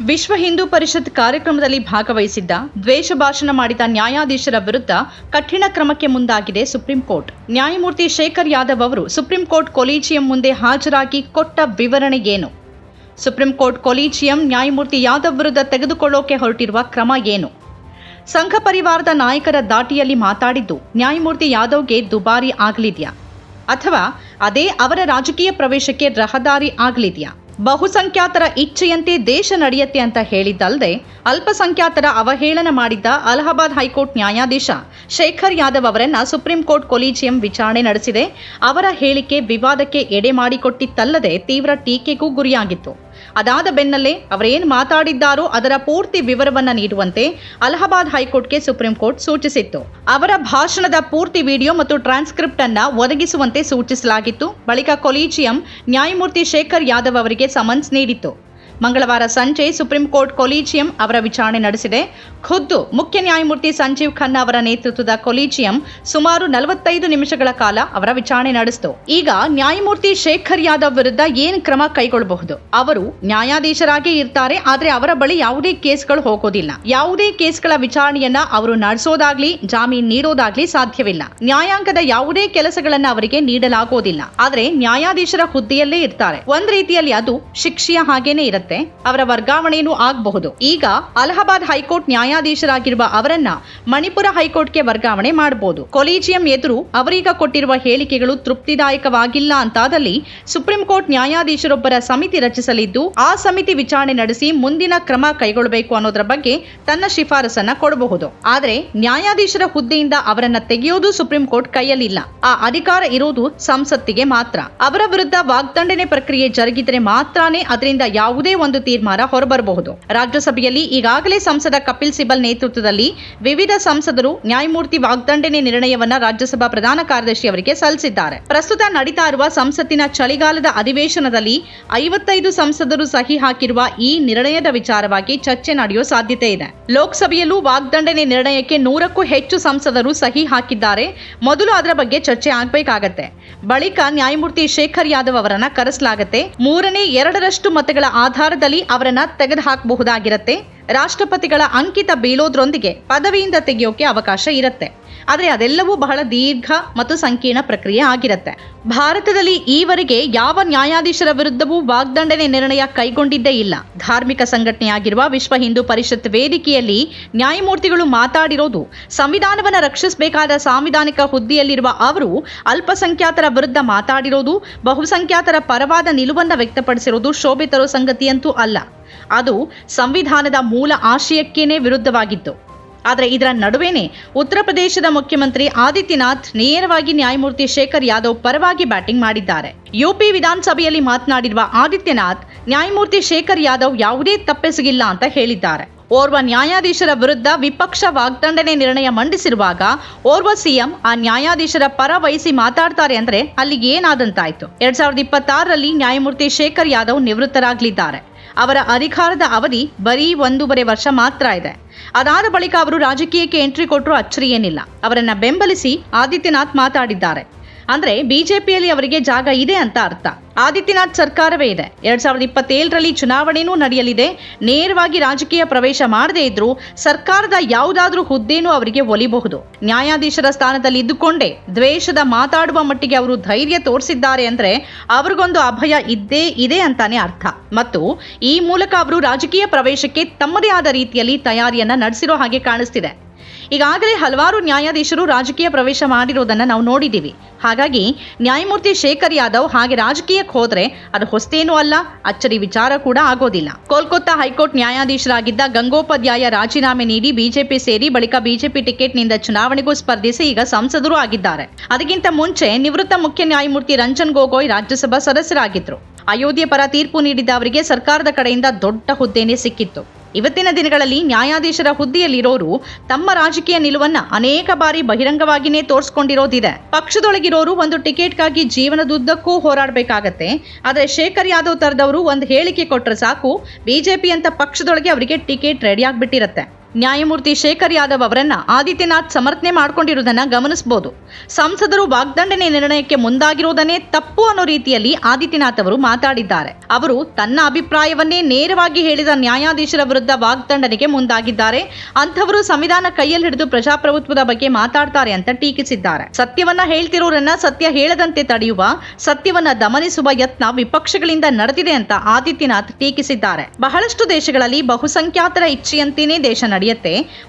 ವಿಶ್ವ ಹಿಂದೂ ಪರಿಷತ್ ಕಾರ್ಯಕ್ರಮದಲ್ಲಿ ಭಾಗವಹಿಸಿದ್ದ ದ್ವೇಷ ಭಾಷಣ ಮಾಡಿದ ನ್ಯಾಯಾಧೀಶರ ವಿರುದ್ಧ ಕಠಿಣ ಕ್ರಮಕ್ಕೆ ಮುಂದಾಗಿದೆ ಸುಪ್ರೀಂ ಕೋರ್ಟ್. ನ್ಯಾಯಮೂರ್ತಿ ಶೇಖರ್ ಯಾದವ್ ಅವರು ಸುಪ್ರೀಂ ಕೋರ್ಟ್ ಕೊಲೀಜಿಯಂ ಮುಂದೆ ಹಾಜರಾಗಿ ಕೊಟ್ಟ ವಿವರಣೆ ಏನು? ಸುಪ್ರೀಂ ಕೋರ್ಟ್ ಕೊಲೀಜಿಯಂ ನ್ಯಾಯಮೂರ್ತಿ ಯಾದವ್ ವಿರುದ್ಧ ತೆಗೆದುಕೊಳ್ಳೋಕೆ ಹೊರಟಿರುವ ಕ್ರಮ ಏನು? ಸಂಘ ಪರಿವಾರದ ನಾಯಕರ ದಾಟಿಯಲ್ಲಿ ಮಾತಾಡಿದ್ದು ನ್ಯಾಯಮೂರ್ತಿ ಯಾದವ್ಗೆ ದುಬಾರಿ ಆಗಲಿದೆಯಾ ಅಥವಾ ಅದೇ ಅವರ ರಾಜಕೀಯ ಪ್ರವೇಶಕ್ಕೆ ರಹದಾರಿ ಆಗಲಿದೆಯಾ? ಬಹುಸಂಖ್ಯಾತರ ಇಚ್ಛೆಯಂತೆ ದೇಶ ನಡೆಯುತ್ತೆ ಅಂತ ಹೇಳಿದ್ದಲ್ಲದೆ ಅಲ್ಪಸಂಖ್ಯಾತರ ಅವಹೇಳನ ಮಾಡಿದ್ದ ಅಲಹಾಬಾದ್ ಹೈಕೋರ್ಟ್ ನ್ಯಾಯಾಧೀಶ ಶೇಖರ್ ಯಾದವ್ ಅವರನ್ನ ಸುಪ್ರೀಂ ಕೋರ್ಟ್ ಕೊಲೀಜಿಯಂ ವಿಚಾರಣೆ ನಡೆಸಿದೆ. ಅವರ ಹೇಳಿಕೆ ವಿವಾದಕ್ಕೆ ಎಡೆ ಮಾಡಿಕೊಟ್ಟಿತ್ತಲ್ಲದೆ ತೀವ್ರ ಟೀಕೆಗೂ ಗುರಿಯಾಗಿತ್ತು. ಅದಾದ ಬೆನ್ನಲ್ಲೇ ಅವರೇನು ಮಾತಾಡಿದ್ದಾರೋ ಅದರ ಪೂರ್ತಿ ವಿವರವನ್ನ ನೀಡುವಂತೆ ಅಲಹಾಬಾದ್ ಹೈಕೋರ್ಟ್ಗೆ ಸುಪ್ರೀಂ ಕೋರ್ಟ್ ಸೂಚಿಸಿತ್ತು. ಅವರ ಭಾಷಣದ ಪೂರ್ತಿ ವಿಡಿಯೋ ಮತ್ತು ಟ್ರಾನ್ಸ್ಕ್ರಿಪ್ಟ್ ಅನ್ನ ಒದಗಿಸುವಂತೆ ಸೂಚಿಸಲಾಗಿತ್ತು. ಬಳಿಕ ಕೊಲೀಜಿಯಂ ನ್ಯಾಯಮೂರ್ತಿ ಶೇಖರ್ ಯಾದವ್ ಅವರಿಗೆ ಸಮನ್ಸ್ ನೀಡಿತ್ತು. ಮಂಗಳವಾರ ಸಂಜೆ ಸುಪ್ರೀಂ ಕೋರ್ಟ್ ಕೊಲೀಜಿಯಂ ಅವರ ವಿಚಾರಣೆ ನಡೆಸಿದೆ. ಖುದ್ದು ಮುಖ್ಯ ನ್ಯಾಯಮೂರ್ತಿ ಸಂಜೀವ್ ಖನ್ನಾ ಅವರ ನೇತೃತ್ವದ ಕೊಲೀಜಿಯಂ ಸುಮಾರು 45 ನಿಮಿಷಗಳ ಕಾಲ ಅವರ ವಿಚಾರಣೆ ನಡೆಸಿತು. ಈಗ ನ್ಯಾಯಮೂರ್ತಿ ಶೇಖರ್ ಯಾದವ್ ವಿರುದ್ಧ ಏನು ಕ್ರಮ ಕೈಗೊಳ್ಳಬಹುದು? ಅವರು ನ್ಯಾಯಾಧೀಶರಾಗೇ ಇರ್ತಾರೆ, ಆದ್ರೆ ಅವರ ಬಳಿ ಯಾವುದೇ ಕೇಸ್ಗಳು ಹೋಗೋದಿಲ್ಲ. ಯಾವುದೇ ಕೇಸ್ಗಳ ವಿಚಾರಣೆಯನ್ನ ಅವರು ನಡೆಸೋದಾಗ್ಲಿ ಜಾಮೀನು ನೀಡೋದಾಗ್ಲಿ ಸಾಧ್ಯವಿಲ್ಲ. ನ್ಯಾಯಾಂಗದ ಯಾವುದೇ ಕೆಲಸಗಳನ್ನ ಅವರಿಗೆ ನೀಡಲಾಗೋದಿಲ್ಲ. ಆದ್ರೆ ನ್ಯಾಯಾಧೀಶರ ಹುದ್ದೆಯಲ್ಲೇ ಇರ್ತಾರೆ. ಒಂದ್ ರೀತಿಯಲ್ಲಿ ಅದು ಶಿಕ್ಷೆಯ ಹಾಗೇನೆ ಇರುತ್ತೆ. ಅವರ ವರ್ಗಾವಣೆಯೂ ಆಗಬಹುದು. ಈಗ ಅಲಹಾಬಾದ್ ಹೈಕೋರ್ಟ್ ನ್ಯಾಯಾಧೀಶರಾಗಿರುವ ಅವರನ್ನ ಮಣಿಪುರ ಹೈಕೋರ್ಟ್ಗೆ ವರ್ಗಾವಣೆ ಮಾಡಬಹುದು. ಕೊಲೀಜಿಯಂ ಎದುರು ಅವರೀಗ ಕೊಟ್ಟಿರುವ ಹೇಳಿಕೆಗಳು ತೃಪ್ತಿದಾಯಕವಾಗಿಲ್ಲ ಅಂತಾದಲ್ಲಿ ಸುಪ್ರೀಂ ಕೋರ್ಟ್ ನ್ಯಾಯಾಧೀಶರೊಬ್ಬರ ಸಮಿತಿ ರಚಿಸಲಿದ್ದು ಆ ಸಮಿತಿ ವಿಚಾರಣೆ ನಡೆಸಿ ಮುಂದಿನ ಕ್ರಮ ಕೈಗೊಳ್ಳಬೇಕು ಅನ್ನೋದರ ಬಗ್ಗೆ ತನ್ನ ಶಿಫಾರಸನ್ನ ಕೊಡಬಹುದು. ಆದ್ರೆ ನ್ಯಾಯಾಧೀಶರ ಹುದ್ದೆಯಿಂದ ಅವರನ್ನ ತೆಗೆಯೋದು ಸುಪ್ರೀಂ ಕೋರ್ಟ್ ಕೈಯಲ್ಲಿಲ್ಲ. ಆ ಅಧಿಕಾರ ಇರೋದು ಸಂಸತ್ತಿಗೆ ಮಾತ್ರ. ಅವರ ವಿರುದ್ಧ ವಾಗ್ದಂಡನೆ ಪ್ರಕ್ರಿಯೆ ಜರುಗಿದರೆ ಮಾತ್ರನೇ ಅದರಿಂದ ಯಾವುದೇ ಒಂದು ತೀರ್ಮಾನ ಹೊರಬರಬಹುದು. ರಾಜ್ಯಸಭೆಯಲ್ಲಿ ಈಗಾಗಲೇ ಸಂಸದ ಕಪಿಲ್ ಸಿಬಲ್ ನೇತೃತ್ವದಲ್ಲಿ ವಿವಿಧ ಸಂಸದರು ನ್ಯಾಯಮೂರ್ತಿ ವಾಗ್ದಂಡನೆ ನಿರ್ಣಯವನ್ನ ರಾಜ್ಯಸಭಾ ಪ್ರಧಾನ ಕಾರ್ಯದರ್ಶಿ ಅವರಿಗೆ ಸಲ್ಲಿಸಿದ್ದಾರೆ. ಪ್ರಸ್ತುತ ನಡೀತಾ ಇರುವ ಸಂಸತ್ತಿನ ಚಳಿಗಾಲದ ಅಧಿವೇಶನದಲ್ಲಿ 55 ಸಂಸದರು ಸಹಿ ಹಾಕಿರುವ ಈ ನಿರ್ಣಯದ ವಿಚಾರವಾಗಿ ಚರ್ಚೆ ನಡೆಯುವ ಸಾಧ್ಯತೆ ಇದೆ. ಲೋಕಸಭೆಯಲ್ಲೂ ವಾಗ್ದಂಡನೆ ನಿರ್ಣಯಕ್ಕೆ 100ಕ್ಕೂ ಹೆಚ್ಚು ಸಂಸದರು ಸಹಿ ಹಾಕಿದ್ದಾರೆ. ಮೊದಲು ಅದರ ಬಗ್ಗೆ ಚರ್ಚೆ ಆಗಬೇಕಾಗತ್ತೆ. ಬಳಿಕ ನ್ಯಾಯಮೂರ್ತಿ ಶೇಖರ್ ಯಾದವ್ ಅವರನ್ನ ಕರೆಸಲಾಗುತ್ತೆ. 3/2 ಮತಗಳ ಆಧಾರದಲ್ಲಿ ಅವರನ್ನ ತೆಗೆದುಹಾಕಬಹುದಾಗಿರುತ್ತೆ. ರಾಷ್ಟ್ರಪತಿಗಳ ಅಂಕಿತ ಬೀಳೋದ್ರೊಂದಿಗೆ ಪದವಿಯಿಂದ ತೆಗೆಯೋಕೆ ಅವಕಾಶ ಇರುತ್ತೆ. ಆದರೆ ಅದೆಲ್ಲವೂ ಬಹಳ ದೀರ್ಘ ಮತ್ತು ಸಂಕೀರ್ಣ ಪ್ರಕ್ರಿಯೆ ಆಗಿರುತ್ತೆ. ಭಾರತದಲ್ಲಿ ಈವರೆಗೆ ಯಾವ ನ್ಯಾಯಾಧೀಶರ ವಿರುದ್ಧವೂ ವಾಗ್ದಂಡನೆ ನಿರ್ಣಯ ಕೈಗೊಂಡಿದ್ದೇ ಇಲ್ಲ. ಧಾರ್ಮಿಕ ಸಂಘಟನೆಯಾಗಿರುವ ವಿಶ್ವ ಹಿಂದೂ ಪರಿಷತ್ ವೇದಿಕೆಯಲ್ಲಿ ನ್ಯಾಯಮೂರ್ತಿಗಳು ಮಾತಾಡಿರೋದು ಸಂವಿಧಾನವನ್ನು ರಕ್ಷಿಸಬೇಕಾದ ಸಾಂವಿಧಾನಿಕ ಹುದ್ದೆಯಲ್ಲಿರುವ ಅವರು ಅಲ್ಪಸಂಖ್ಯಾತರ ವಿರುದ್ಧ ಮಾತಾಡಿರೋದು, ಬಹುಸಂಖ್ಯಾತರ ಪರವಾದ ನಿಲುವನ್ನು ವ್ಯಕ್ತಪಡಿಸಿರೋದು ಶೋಭೆ ತರೋ ಸಂಗತಿಯಂತೂ ಅಲ್ಲ. ಅದು ಸಂವಿಧಾನದ ಮೂಲ ಆಶಯಕ್ಕೇನೆ ವಿರುದ್ಧವಾಗಿತ್ತು. ಆದರೆ ಇದರ ನಡುವೆನೇ ಉತ್ತರ ಪ್ರದೇಶದ ಮುಖ್ಯಮಂತ್ರಿ ಆದಿತ್ಯನಾಥ್ ನೇರವಾಗಿ ನ್ಯಾಯಮೂರ್ತಿ ಶೇಖರ್ ಯಾದವ್ ಪರವಾಗಿ ಬ್ಯಾಟಿಂಗ್ ಮಾಡಿದ್ದಾರೆ. ಯುಪಿ ವಿಧಾನಸಭೆಯಲ್ಲಿ ಮಾತನಾಡಿರುವ ಆದಿತ್ಯನಾಥ್ ನ್ಯಾಯಮೂರ್ತಿ ಶೇಖರ್ ಯಾದವ್ ಯಾವುದೇ ತಪ್ಪೆಸಗಿಲ್ಲ ಅಂತ ಹೇಳಿದ್ದಾರೆ. ಓರ್ವ ನ್ಯಾಯಾಧೀಶರ ವಿರುದ್ಧ ವಿಪಕ್ಷ ವಾಗ್ದಂಡನೆ ನಿರ್ಣಯ ಮಂಡಿಸಿರುವಾಗ ಓರ್ವ ಸಿಎಂ ಆ ನ್ಯಾಯಾಧೀಶರ ಪರ ವಹಿಸಿ ಮಾತಾಡ್ತಾರೆ ಅಂದ್ರೆ ಅಲ್ಲಿಗೆ ಏನಾದಂತಾಯ್ತು? 2026ರಲ್ಲಿ ನ್ಯಾಯಮೂರ್ತಿ ಶೇಖರ್ ಯಾದವ್ ನಿವೃತ್ತರಾಗಲಿದ್ದಾರೆ. ಅವರ ಅಧಿಕಾರದ ಅವಧಿ ಬರೀ 1.5 ವರ್ಷ ಮಾತ್ರ ಇದೆ. ಅದಾದ ಬಳಿಕ ಅವರು ರಾಜಕೀಯಕ್ಕೆ ಎಂಟ್ರಿ ಕೊಟ್ಟರು ಅಚ್ಚರಿ ಏನಿಲ್ಲ. ಅವರನ್ನ ಬೆಂಬಲಿಸಿ ಆದಿತ್ಯನಾಥ್ ಮಾತಾಡಿದ್ದಾರೆ ಅಂದ್ರೆ ಬಿಜೆಪಿಯಲ್ಲಿ ಅವರಿಗೆ ಜಾಗ ಇದೆ ಅಂತ ಅರ್ಥ. ಆದಿತ್ಯನಾಥ್ ಸರ್ಕಾರವೇ ಇದೆ. 2027ರಲ್ಲಿ ಚುನಾವಣೆನೂ ನಡೆಯಲಿದೆ. ನೇರವಾಗಿ ರಾಜಕೀಯ ಪ್ರವೇಶ ಮಾಡದೇ ಇದ್ರೂ ಸರ್ಕಾರದ ಯಾವುದಾದ್ರೂ ಹುದ್ದೆನೂ ಅವರಿಗೆ ಒಲಿಬಹುದು. ನ್ಯಾಯಾಧೀಶರ ಸ್ಥಾನದಲ್ಲಿ ಇದ್ದುಕೊಂಡೇ ದ್ವೇಷದ ಮಾತಾಡುವ ಮಟ್ಟಿಗೆ ಅವರು ಧೈರ್ಯ ತೋರಿಸಿದ್ದಾರೆ ಅಂದ್ರೆ ಅವ್ರಿಗೊಂದು ಅಭಯ ಇದ್ದೇ ಇದೆ ಅಂತಾನೆ ಅರ್ಥ. ಮತ್ತು ಈ ಮೂಲಕ ಅವರು ರಾಜಕೀಯ ಪ್ರವೇಶಕ್ಕೆ ತಮ್ಮದೇ ಆದ ರೀತಿಯಲ್ಲಿ ತಯಾರಿಯನ್ನ ನಡೆಸಿರೋ ಹಾಗೆ ಕಾಣಿಸ್ತಿದೆ. ಈಗಾಗಲೇ ಹಲವಾರು ನ್ಯಾಯಾಧೀಶರು ರಾಜಕೀಯ ಪ್ರವೇಶ ಮಾಡಿರೋದನ್ನ ನಾವು ನೋಡಿದ್ದೀವಿ. ಹಾಗಾಗಿ ನ್ಯಾಯಮೂರ್ತಿ ಶೇಖರ್ ಯಾದವ್ ಹಾಗೆ ರಾಜಕೀಯಕ್ಕೆ ಹೋದ್ರೆ ಅದು ಹೊಸತೇನೂ ಅಲ್ಲ, ಅಚ್ಚರಿ ವಿಚಾರ ಕೂಡ ಆಗೋದಿಲ್ಲ. ಕೋಲ್ಕತ್ತಾ ಹೈಕೋರ್ಟ್ ನ್ಯಾಯಾಧೀಶರಾಗಿದ್ದ ಗಂಗೋಪಾಧ್ಯಾಯ ರಾಜೀನಾಮೆ ನೀಡಿ ಬಿಜೆಪಿ ಸೇರಿ ಬಳಿಕ ಬಿಜೆಪಿ ಟಿಕೆಟ್ನಿಂದ ಚುನಾವಣೆಗೂ ಸ್ಪರ್ಧಿಸಿ ಈಗ ಸಂಸದರು ಆಗಿದ್ದಾರೆ. ಅದಕ್ಕಿಂತ ಮುಂಚೆ ನಿವೃತ್ತ ಮುಖ್ಯ ನ್ಯಾಯಮೂರ್ತಿ ರಂಜನ್ ಗೊಗೊಯ್ ರಾಜ್ಯಸಭಾ ಸದಸ್ಯರಾಗಿದ್ರು. ಅಯೋಧ್ಯೆ ಪರ ತೀರ್ಪು ನೀಡಿದ್ದ ಅವರಿಗೆ ಸರ್ಕಾರದ ಕಡೆಯಿಂದ ದೊಡ್ಡ ಹುದ್ದೆನೇ ಸಿಕ್ಕಿತ್ತು. ಇವತ್ತಿನ ದಿನಗಳಲ್ಲಿ ನ್ಯಾಯಾಧೀಶರ ಹುದ್ದೆಯಲ್ಲಿರೋರು ತಮ್ಮ ರಾಜಕೀಯ ನಿಲುವನ್ನ ಅನೇಕ ಬಾರಿ ಬಹಿರಂಗವಾಗಿಯೇ ತೋರಿಸ್ಕೊಂಡಿರೋದಿದೆ. ಪಕ್ಷದೊಳಗಿರೋರು ಒಂದು ಟಿಕೆಟ್ಗಾಗಿ ಜೀವನದುದ್ದಕ್ಕೂ ಹೋರಾಡಬೇಕಾಗತ್ತೆ. ಆದರೆ ಶೇಖರ್ ಯಾದವ್ ತರದವರು ಒಂದು ಹೇಳಿಕೆ ಕೊಟ್ಟರೆ ಸಾಕು, ಬಿಜೆಪಿ ಅಂತ ಪಕ್ಷದೊಳಗೆ ಅವರಿಗೆ ಟಿಕೆಟ್ ರೆಡಿ ಆಗ್ಬಿಟ್ಟಿರತ್ತೆ. ನ್ಯಾಯಮೂರ್ತಿ ಶೇಖರ್ ಯಾದವ್ ಅವರನ್ನ ಆದಿತ್ಯನಾಥ್ ಸಮರ್ಥನೆ ಮಾಡಿಕೊಂಡಿರುವುದನ್ನ ಗಮನಿಸಬಹುದು. ಸಂಸದರು ವಾಗ್ದಂಡನೆ ನಿರ್ಣಯಕ್ಕೆ ಮುಂದಾಗಿರುವುದನ್ನೇ ತಪ್ಪು ಅನ್ನೋ ರೀತಿಯಲ್ಲಿ ಆದಿತ್ಯನಾಥ್ ಅವರು ಮಾತಾಡಿದ್ದಾರೆ. ಅವರು ತನ್ನ ಅಭಿಪ್ರಾಯವನ್ನೇ ನೇರವಾಗಿ ಹೇಳಿದ ನ್ಯಾಯಾಧೀಶರ ವಿರುದ್ಧ ವಾಗ್ದಂಡನೆಗೆ ಮುಂದಾಗಿದ್ದಾರೆ. ಅಂಥವರು ಸಂವಿಧಾನ ಕೈಯಲ್ಲಿ ಹಿಡಿದು ಪ್ರಜಾಪ್ರಭುತ್ವದ ಬಗ್ಗೆ ಮಾತಾಡ್ತಾರೆ ಅಂತ ಟೀಕಿಸಿದ್ದಾರೆ. ಸತ್ಯವನ್ನ ಹೇಳ್ತಿರೋರನ್ನ ಸತ್ಯ ಹೇಳದಂತೆ ತಡೆಯುವ, ಸತ್ಯವನ್ನ ದಮನಿಸುವ ಯತ್ನ ವಿಪಕ್ಷಗಳಿಂದ ನಡೆದಿದೆ ಅಂತ ಆದಿತ್ಯನಾಥ್ ಟೀಕಿಸಿದ್ದಾರೆ. ಬಹಳಷ್ಟು ದೇಶಗಳಲ್ಲಿ ಬಹುಸಂಖ್ಯಾತರ ಇಚ್ಛೆಯಂತೆಯೇ ದೇಶ ನಡೆಯುತ್ತೆ.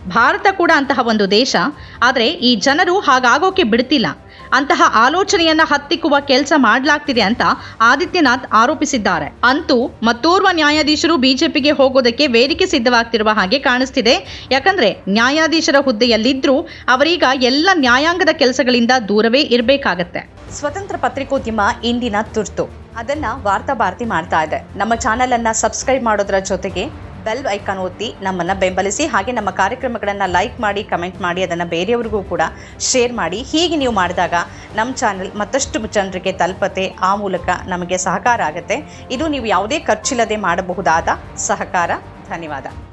ಭಾರತ ಕೂಡ ಅಂತಹ ಒಂದು ದೇಶ. ಆದರೆ ಈ ಜನರು ಹಾಗಾಗೋಕೆ ಬಿಡ್ತಿಲ್ಲ. ಅಂತಹ ಆಲೋಚನೆಯನ್ನ ಹತ್ತಿಕ್ಕುವ ಕೆಲಸ ಮಾಡಲಾಗ್ತಿದೆ ಅಂತ ಆದಿತ್ಯನಾಥ್ ಆರೋಪಿಸಿದ್ದಾರೆ. ಅಂತೂ ಮತ್ತೋರ್ವ ನ್ಯಾಯಾಧೀಶರು ಬಿಜೆಪಿಗೆ ಹೋಗೋದಕ್ಕೆ ವೇದಿಕೆ ಸಿದ್ಧವಾಗ್ತಿರುವ ಹಾಗೆ ಕಾಣಿಸ್ತಿದೆ. ಯಾಕಂದ್ರೆ ನ್ಯಾಯಾಧೀಶರ ಹುದ್ದೆಯಲ್ಲಿದ್ರೂ ಅವರೀಗ ಎಲ್ಲ ನ್ಯಾಯಾಂಗದ ಕೆಲಸಗಳಿಂದ ದೂರವೇ ಇರಬೇಕಾಗತ್ತೆ. ಸ್ವತಂತ್ರ ಪತ್ರಿಕೋದ್ಯಮ ಇಂದಿನ ತುರ್ತು. ಅದನ್ನ ವಾರ್ತಾ ಭಾರತಿ ಮಾಡ್ತಾ ಇದೆ. ನಮ್ಮ ಚಾನೆಲ್ ಅನ್ನ ಸಬ್ಸ್ಕ್ರೈಬ್ ಮಾಡೋದ್ರ ಜೊತೆಗೆ ಬೆಲ್ ಐಕಾನ್ ಒತ್ತಿ ನಮ್ಮನ್ನು ಬೆಂಬಲಿಸಿ. ಹಾಗೆ ನಮ್ಮ ಕಾರ್ಯಕ್ರಮಗಳನ್ನು ಲೈಕ್ ಮಾಡಿ, ಕಮೆಂಟ್ ಮಾಡಿ, ಅದನ್ನು ಬೇರೆಯವ್ರಿಗೂ ಕೂಡ ಶೇರ್ ಮಾಡಿ. ಹೀಗೆ ನೀವು ಮಾಡಿದಾಗ ನಮ್ಮ ಚಾನೆಲ್ ಮತ್ತಷ್ಟು ಜನರಿಗೆ ತಲುಪತ್ತೆ. ಆ ಮೂಲಕ ನಮಗೆ ಸಹಕಾರ ಆಗುತ್ತೆ. ಇದು ನೀವು ಯಾವುದೇ ಖರ್ಚಿಲ್ಲದೆ ಮಾಡಬಹುದಾದ ಸಹಕಾರ. ಧನ್ಯವಾದ.